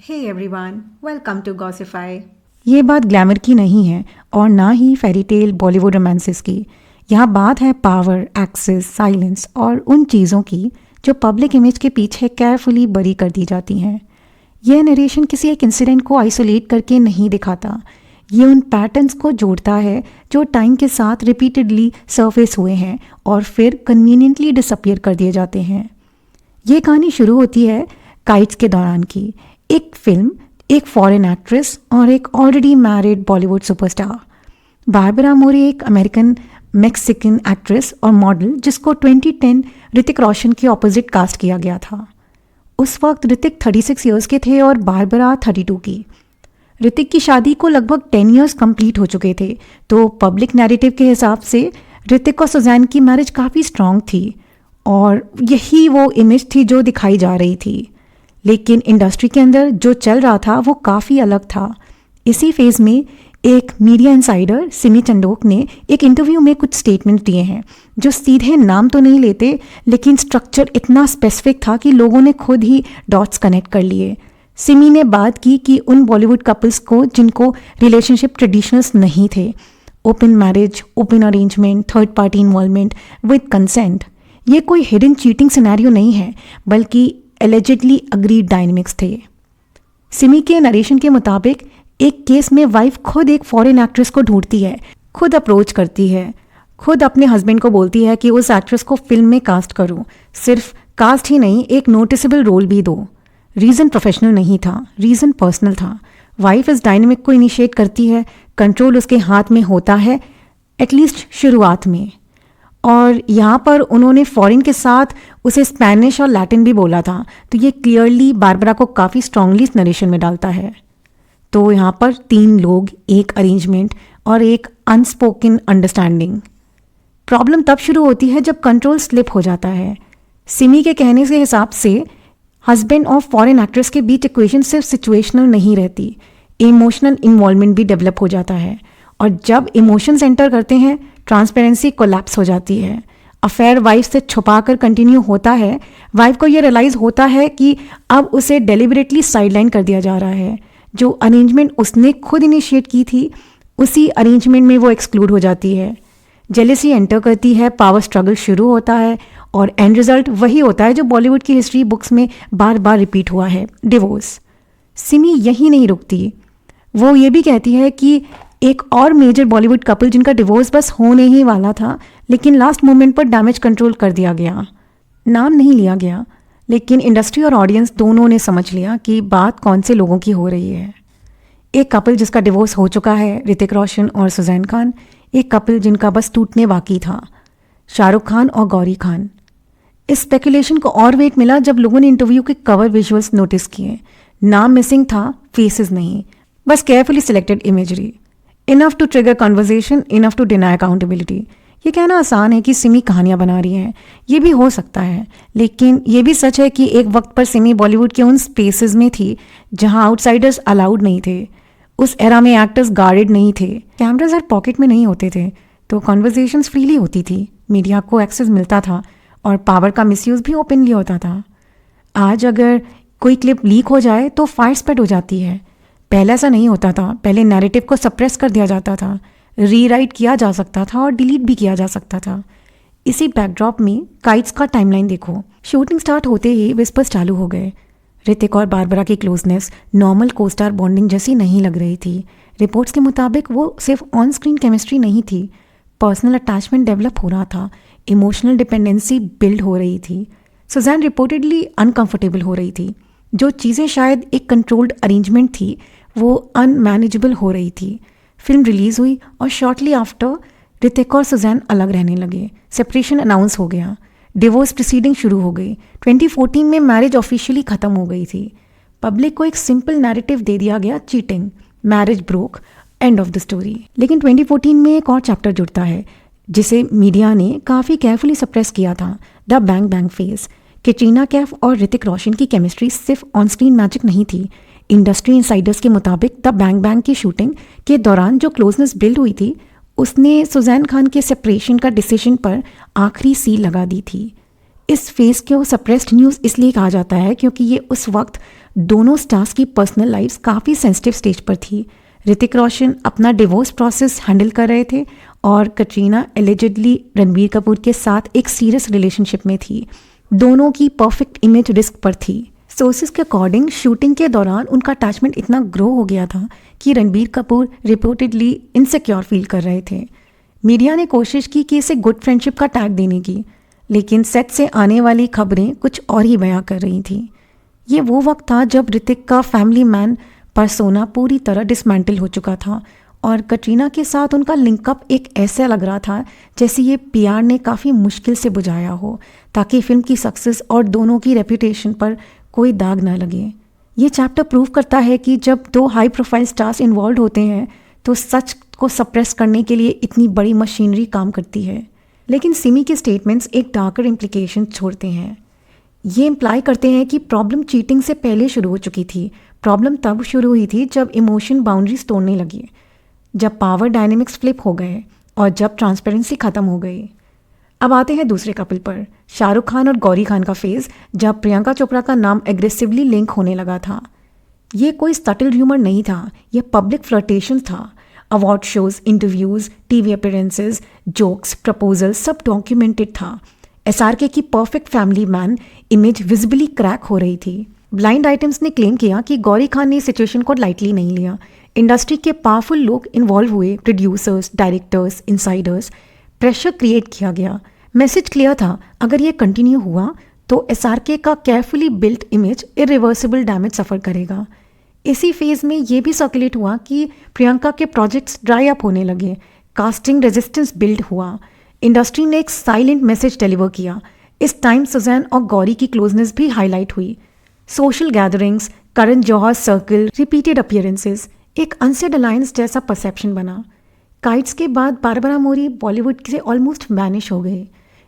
Hey everyone, welcome to Gossipify. ये बात glamour की नहीं है और ना ही फेरी टेल बॉलीवुड रोमांसेस की। यहाँ बात है पावर, एक्सेस, साइलेंस और उन चीज़ों की जो पब्लिक इमेज के पीछे केयरफुली बरी कर दी जाती हैं। यह नरेशन किसी एक इंसिडेंट को आइसोलेट करके नहीं दिखाता। ये उन पैटर्न्स को जोड़ता है जो टाइम के साथ रिपीटेडली सरफेस हुए हैं और फिर कन्वीनियंटली डिसअपियर कर दिए जाते हैं। ये कहानी शुरू होती है काइट्स के दौरान की। एक फिल्म, एक फॉरेन एक्ट्रेस और एक already married Bollywood superstar. Barbara Mori एक अमेरिकन मैक्सिकन एक्ट्रेस और मॉडल जिसको 2010 ऋतिक रोशन के ऑपोजिट कास्ट किया गया था। उस वक्त ऋतिक 36 इयर्स के थे और बारबरा 32 की। ऋतिक की शादी को लगभग 10 इयर्स कंप्लीट हो चुके थे, तो पब्लिक नैरेटिव के हिसाब से ऋतिक और सुजैन की मैरिज काफ़ी स्ट्रांग थी और यही वो इमेज थी जो दिखाई जा रही थी। लेकिन इंडस्ट्री के अंदर जो चल रहा था वो काफ़ी अलग था। इसी फेज़ में एक मीडिया इंसाइडर सिमी चंडोक ने एक इंटरव्यू में कुछ स्टेटमेंट दिए हैं जो सीधे नाम तो नहीं लेते, लेकिन स्ट्रक्चर इतना स्पेसिफिक था कि लोगों ने खुद ही डॉट्स कनेक्ट कर लिए। सिमी ने बात की कि उन बॉलीवुड कपल्स को जिनको रिलेशनशिप ट्रेडिशनल्स नहीं थे, open marriage, open arrangement, third party involvement with consent, ये कोई हिडन चीटिंग सिनेरियो नहीं है, बल्कि एलिजिडली अग्रीड डायनेमिक्स थे। सिमी के नरेशन के मुताबिक एक केस में वाइफ खुद एक फॉरेन एक्ट्रेस को ढूंढती है, खुद अप्रोच करती है, खुद अपने हस्बैंड को बोलती है कि उस एक्ट्रेस को फिल्म में कास्ट करो। सिर्फ कास्ट ही नहीं, एक नोटिसेबल रोल भी दो। रीज़न प्रोफेशनल नहीं था, रीज़न पर्सनल था। वाइफ इस डायनेमिक को इनिशिएट करती है, कंट्रोल उसके हाथ में होता है, एटलीस्ट शुरुआत में। और यहाँ पर उन्होंने फॉरेन के साथ उसे स्पेनिश और लैटिन भी बोला था, तो ये क्लियरली बारबरा को काफ़ी स्ट्रांगली इस नरेशन में डालता है। तो यहाँ पर 3 लोग, एक अरेंजमेंट और एक अनस्पोकन अंडरस्टैंडिंग। प्रॉब्लम तब शुरू होती है जब कंट्रोल स्लिप हो जाता है। सिमी के कहने के हिसाब से हस्बैंड और फॉरेन एक्ट्रेस के बीच इक्वेशन सिर्फ सिचुएशनल नहीं रहती, इमोशनल इन्वॉल्वमेंट भी डेवलप हो जाता है। और जब इमोशंस एंटर करते हैं, ट्रांसपेरेंसी कोलैप्स हो जाती है। अफेयर वाइफ से छुपा कर कंटिन्यू होता है। वाइफ को ये रियलाइज़ होता है कि अब उसे डेलिबरेटली साइडलाइन कर दिया जा रहा है। जो अरेंजमेंट उसने खुद इनिशिएट की थी, उसी अरेंजमेंट में वो एक्सक्लूड हो जाती है। जेलेसी एंटर करती है, पावर स्ट्रगल शुरू होता है और एंड रिजल्ट वही होता है जो बॉलीवुड की हिस्ट्री बुक्स में बार बार रिपीट हुआ है, डिवोर्स। सिमी यही नहीं रुकती, वो ये भी कहती है कि एक और मेजर बॉलीवुड कपल जिनका डिवोर्स बस होने ही वाला था, लेकिन लास्ट मोमेंट पर डैमेज कंट्रोल कर दिया गया। नाम नहीं लिया गया, लेकिन इंडस्ट्री और ऑडियंस दोनों ने समझ लिया कि बात कौन से लोगों की हो रही है। एक कपल जिसका डिवोर्स हो चुका है, ऋतिक रोशन और सुजैन खान। एक कपल जिनका बस टूटने बाकी था, शाहरुख खान और गौरी खान। इस स्पेकुलेशन को और वेट मिला जब लोगों ने इंटरव्यू के कवर विजुअल्स नोटिस किए। नाम मिसिंग था, फेसेस नहीं, बस carefully selected imagery. Enough to trigger conversation, enough to deny accountability. ये कहना आसान है कि सिमी कहानियाँ बना रही हैं, ये भी हो सकता है, लेकिन ये भी सच है कि एक वक्त पर सिमी बॉलीवुड के उन स्पेसेस में थी जहाँ आउटसाइडर्स अलाउड नहीं थे। उस एरा में एक्टर्स गार्डेड नहीं थे, कैमराज हर पॉकेट में नहीं होते थे, तो कॉन्वर्जेशंस फ्रीली होती थी, मीडिया को एक्सेस मिलता था और पावर का मिसयूज़ भी ओपनली होता था। आज अगर कोई क्लिप लीक हो जाए तो फायर स्प्रेड हो जाती है। पहले ऐसा नहीं होता था, पहले नैरेटिव को सप्रेस कर दिया जाता था, रीराइट किया जा सकता था और डिलीट भी किया जा सकता था। इसी बैकड्रॉप में काइट्स का टाइमलाइन देखो। शूटिंग स्टार्ट होते ही विस्पर्स चालू हो गए। ऋतिक और बारबरा की क्लोजनेस नॉर्मल कोस्टार बॉन्डिंग जैसी नहीं लग रही थी। रिपोर्ट्स के मुताबिक वो सिर्फ ऑन स्क्रीन केमिस्ट्री नहीं थी, पर्सनल अटैचमेंट डेवलप हो रहा था, इमोशनल डिपेंडेंसी बिल्ड हो रही थी। सुजैन रिपोर्टेडली अनकंफर्टेबल हो रही थी। जो चीज़ें शायद एक कंट्रोल्ड अरेंजमेंट थी, वो अनमैनेजेबल हो रही थी। फिल्म रिलीज़ हुई और शॉर्टली आफ्टर ऋतिक और सुजैन अलग रहने लगे। सेपरेशन अनाउंस हो गया, डिवोर्स प्रोसीडिंग शुरू हो गई। 2014 में मैरिज ऑफिशियली ख़त्म हो गई थी। पब्लिक को एक सिंपल नैरेटिव दे दिया गया, cheating, marriage broke, end of the story. लेकिन 2014 में एक और चैप्टर जुड़ता है जिसे मीडिया ने काफ़ी केयरफुली सप्रेस किया था, the bang bang phase. Katrina Kaif और ऋतिक रोशन की केमिस्ट्री सिर्फ ऑन स्क्रीन मैजिक नहीं थी। इंडस्ट्री इंसाइडर्स के मुताबिक द बैंग बैंग की शूटिंग के दौरान जो क्लोजनेस बिल्ड हुई थी, उसने सुजैन खान के सेपरेशन का डिसीजन पर आखिरी सील लगा दी थी। इस फेज को सप्रेस्ड न्यूज़ इसलिए कहा जाता है क्योंकि ये उस वक्त दोनों स्टार्स की पर्सनल लाइफ्स काफ़ी सेंसिटिव स्टेज पर थी। ऋतिक रोशन अपना डिवोर्स प्रोसेस हैंडल कर रहे थे और कटरीना एलिजिडली रणबीर कपूर के साथ एक सीरियस रिलेशनशिप में थी। दोनों की परफेक्ट इमेज रिस्क पर थी। सोर्सेज के अकॉर्डिंग शूटिंग के दौरान उनका अटैचमेंट इतना ग्रो हो गया था कि Ranbir Kapoor reportedly insecure feel कर रहे थे। मीडिया ने कोशिश की कि इसे गुड फ्रेंडशिप का टैग देने की, लेकिन सेट से आने वाली खबरें कुछ और ही बयां कर रही थी। ये वो वक्त था जब ऋतिक का फैमिली मैन पर्सोना पूरी तरह डिसमेंटल हो चुका था और कटरीना के साथ उनका लिंकअप एक ऐसा लग रहा था जैसे ये पीआर ने काफ़ी मुश्किल से बुझाया हो ताकि फिल्म की सक्सेस और दोनों की रेपुटेशन पर कोई दाग ना लगे। ये चैप्टर प्रूव करता है कि जब दो हाई प्रोफाइल स्टार्स इन्वॉल्व होते हैं तो सच को सप्रेस करने के लिए इतनी बड़ी मशीनरी काम करती है। लेकिन सिमी के स्टेटमेंट्स एक डार्कर इम्प्लीकेशन छोड़ते हैं। ये इम्प्लाई करते हैं कि प्रॉब्लम चीटिंग से पहले शुरू हो चुकी थी। प्रॉब्लम तब शुरू हुई थी जब इमोशन बाउंड्रीज तोड़ने लगी, जब पावर डायनेमिक्स फ्लिप हो गए और जब ट्रांसपेरेंसी ख़त्म हो गई। अब आते हैं दूसरे कपल पर, शाहरुख खान और गौरी खान का फेज़, जब प्रियंका चोपड़ा का नाम एग्रेसिवली लिंक होने लगा था। ये कोई सटल र्यूमर नहीं था, ये पब्लिक फ्लर्टेशन था। Award shows, interviews, TV appearances, jokes, proposal सब डॉक्यूमेंटेड था। एसआरके की perfect family man image visibly crack हो रही थी। ब्लाइंड आइटम्स ने क्लेम किया कि गौरी खान ने इस सिचुएशन को लाइटली नहीं लिया। इंडस्ट्री के पावरफुल लोग इन्वॉल्व हुए, producers, directors, Insiders. Pressure create किया गया। मैसेज क्लियर था, अगर ये कंटिन्यू हुआ तो एसआरके का carefully built image irreversible damage suffer करेगा। इसी फेज में ये भी सर्कुलेट हुआ कि प्रियंका के प्रोजेक्ट्स ड्राई अप होने लगे, कास्टिंग रेजिस्टेंस बिल्ड हुआ। इंडस्ट्री ने एक साइलेंट मैसेज डिलीवर किया। इस टाइम सुजैन और गौरी की क्लोजनेस भी हाईलाइट हुई। Social gatherings, Karan Johar circle, repeated appearances, एक अनसेड अलायंस जैसा परसेप्शन बना। काइट्स के बाद बारबरा मोरी बॉलीवुड से ऑलमोस्ट वैनिश हो गए।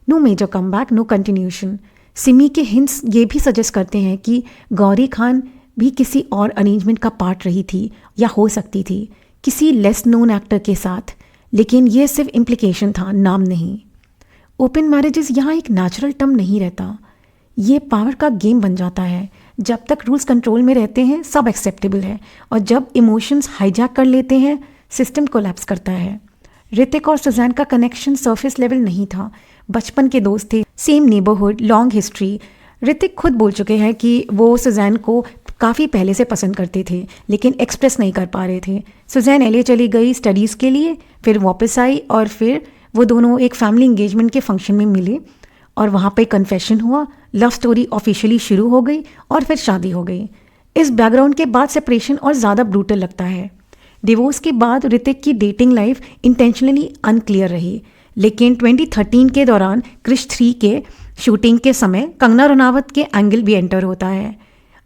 No major comeback, no continuation. Simi के हिंट्स ये भी सजेस्ट करते हैं कि गौरी खान भी किसी और अरेंजमेंट का पार्ट रही थी या हो सकती थी किसी लेस नोन एक्टर के साथ, लेकिन ये सिर्फ इम्प्लीकेशन था, नाम नहीं। ओपन मैरिजेस यहाँ एक नेचुरल टर्म नहीं रहता, ये पावर का गेम बन जाता है। जब तक रूल्स कंट्रोल में रहते हैं सब एक्सेप्टेबल है, और जब इमोशंस हाईजैक कर लेते हैं सिस्टम कोलैप्स करता है। ऋतिक और सुजैन का कनेक्शन सरफेस लेवल नहीं था, बचपन के दोस्त थे, same neighbourhood, long history. Hrithik खुद बोल चुके हैं कि वो सुजैन को काफ़ी पहले से पसंद करते थे लेकिन एक्सप्रेस नहीं कर पा रहे थे। सुजैन एलए चली गई स्टडीज़ के लिए, फिर वापस आई और फिर वो दोनों एक फैमिली इंगेजमेंट के फंक्शन में मिले और वहाँ पे कन्फेशन हुआ, लव स्टोरी ऑफिशियली शुरू हो गई और फिर शादी हो गई। इस बैकग्राउंड के बाद सेपरेशन और ज़्यादा ब्रूटल लगता है। डिवोर्स के बाद ऋतिक की डेटिंग लाइफ इंटेंशनली अनक्लियर रही, लेकिन 2013 के दौरान क्रिश 3 के शूटिंग के समय कंगना रनावत के एंगल भी एंटर होता है।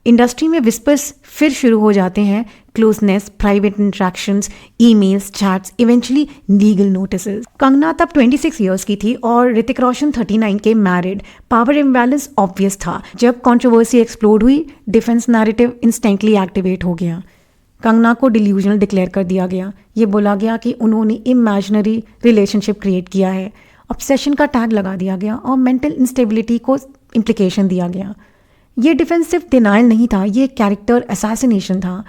इंडस्ट्री में विस्पर्स फिर शुरू हो जाते हैं, closeness, private interactions, emails, chats, eventually legal notices. Kangana तब 26 इयर्स की थी और ऋतिक रोशन 39 के मैरिड। पावर इम्बैलेंस ऑब्वियस था। जब कंट्रोवर्सी एक्सप्लोड हुई, डिफेंस नैरेटिव इंस्टेंटली एक्टिवेट हो गया। कंगना को डिल्यूजनल डिक्लेयर कर दिया गया। ये बोला गया कि उन्होंने इमेजिनरी रिलेशनशिप क्रिएट किया है। ऑब्सेशन का टैग लगा दिया गया और मेंटल इंस्टेबिलिटी को इम्प्लीकेशन दिया गया। ये डिफेंसिव डिनाइल नहीं था, ये कैरेक्टर असैसिनेशन था।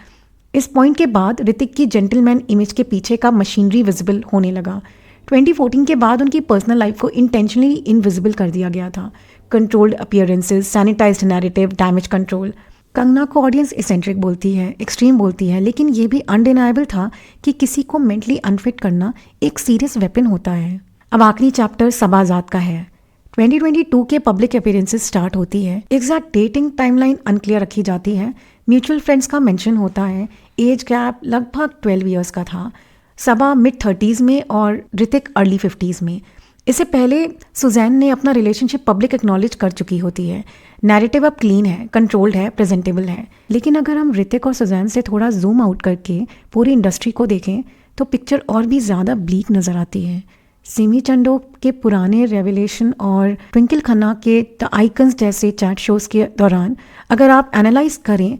इस पॉइंट के बाद ऋतिक की जेंटलमैन इमेज के पीछे का मशीनरी विजिबल होने लगा। 2014 के बाद उनकी पर्सनल लाइफ को इंटेंशनली इनविजिबल कर दिया गया था। Controlled appearances, sanitised narrative, damage control. Kangana को ऑडियंस एसेंट्रिक बोलती है, एक्सट्रीम बोलती है, लेकिन ये भी अनडिनाइबल था कि किसी को मेंटली अनफिट करना एक सीरियस वेपन होता है। अब आखिरी चैप्टर सबाजात का है। 2022 के पब्लिक अपीयरेंसेस स्टार्ट होती है। एग्जैक्ट डेटिंग टाइमलाइन अनक्लियर रखी जाती है। म्यूचुअल फ्रेंड्स का मेंशन होता है। एज गैप लगभग 12 इयर्स का था। सबा मिड 30s में और ऋतिक अर्ली 50s में। इससे पहले सुजैन ने अपना रिलेशनशिप पब्लिक एक्नॉलेज कर चुकी होती है। नैरेटिव अब क्लीन है, कंट्रोल्ड है, प्रेजेंटेबल है। लेकिन अगर हम ऋतिक और सुजैन से थोड़ा जूम आउट करके पूरी इंडस्ट्री को देखें तो पिक्चर और भी ज़्यादा ब्लीक नज़र आती है। सिमी चंडोक के पुराने रेवलेशन और ट्विंकल खन्ना के द आइकन्स जैसे चैट शोज़ के दौरान अगर आप एनालाइज करें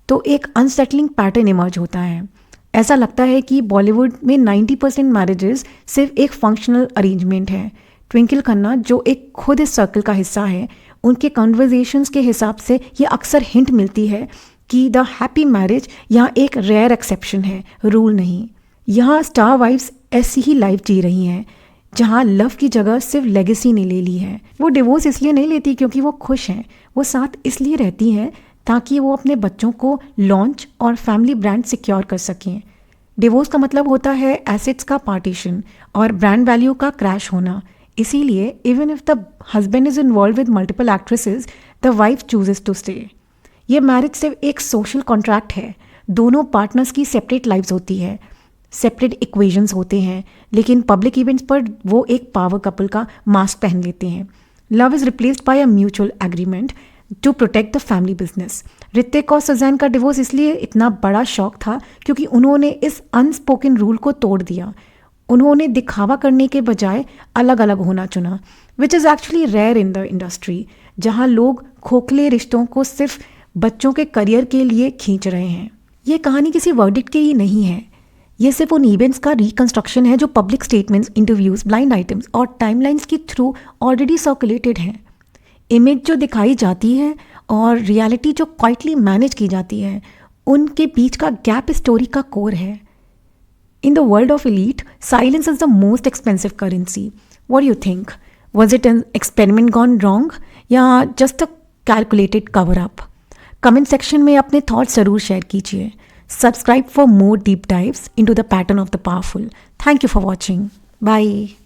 तो एक अनसेटलिंग पैटर्न इमर्ज होता है। ऐसा लगता है कि बॉलीवुड में 90% मैरिजेस सिर्फ एक फंक्शनल अरेंजमेंट है। ट्विंकल खन्ना जो एक खुद इस सर्कल का हिस्सा है, उनके कन्वर्जेशंस के हिसाब से ये अक्सर हिंट मिलती है कि द हैप्पी मैरिज यहाँ एक रेयर एक्सेप्शन है, रूल नहीं। यहाँ स्टार वाइफ्स ऐसी ही लाइफ जी रही हैं जहाँ लव की जगह सिर्फ लेगेसी ने ले ली है। वो डिवोर्स इसलिए नहीं लेती क्योंकि वो खुश हैं, वो साथ इसलिए रहती हैं ताकि वो अपने बच्चों को लॉन्च और फैमिली ब्रांड सिक्योर कर सकें। डिवोर्स का मतलब होता है एसेट्स का पार्टीशन और ब्रांड वैल्यू का क्रैश होना। इसीलिए even if the husband is involve with multiple actresses, the wife chooses to stay. ये मैरिज सिर्फ एक सोशल कॉन्ट्रैक्ट है। दोनों पार्टनर्स की सेपरेट लाइफ्स होती है, सेपरेट इक्वेशंस होते हैं, लेकिन पब्लिक इवेंट्स पर वो एक पावर कपल का मास्क पहन लेते हैं। Love is replaced by a mutual agreement to protect the family business. Hrithik और सुजैन का डिवोर्स इसलिए इतना बड़ा शॉक था क्योंकि उन्होंने इस अनस्पोकन रूल को तोड़ दिया। उन्होंने दिखावा करने के बजाय अलग अलग होना चुना, which is actually rare in the industry, जहाँ लोग खोखले रिश्तों को सिर्फ बच्चों के करियर के लिए खींच रहे हैं। ये कहानी किसी वर्डिक्ट की ही नहीं है, ये सिर्फ उन इवेंट्स का रिकंस्ट्रक्शन है जो public statements, interviews, blind items और टाइमलाइंस के थ्रू ऑलरेडी सर्कुलेटेड हैं। इमेज जो दिखाई जाती है और रियलिटी जो क्वाइटली मैनेज की जाती है, उनके बीच का गैप स्टोरी का कोर है। In the world of elite, silence is the most expensive currency. What do you think? Was it an experiment gone wrong या just a calculated cover up? Comment section में अपने thoughts ज़रूर share कीजिए. Subscribe for more deep dives into the pattern of the powerful. Thank you for watching. Bye.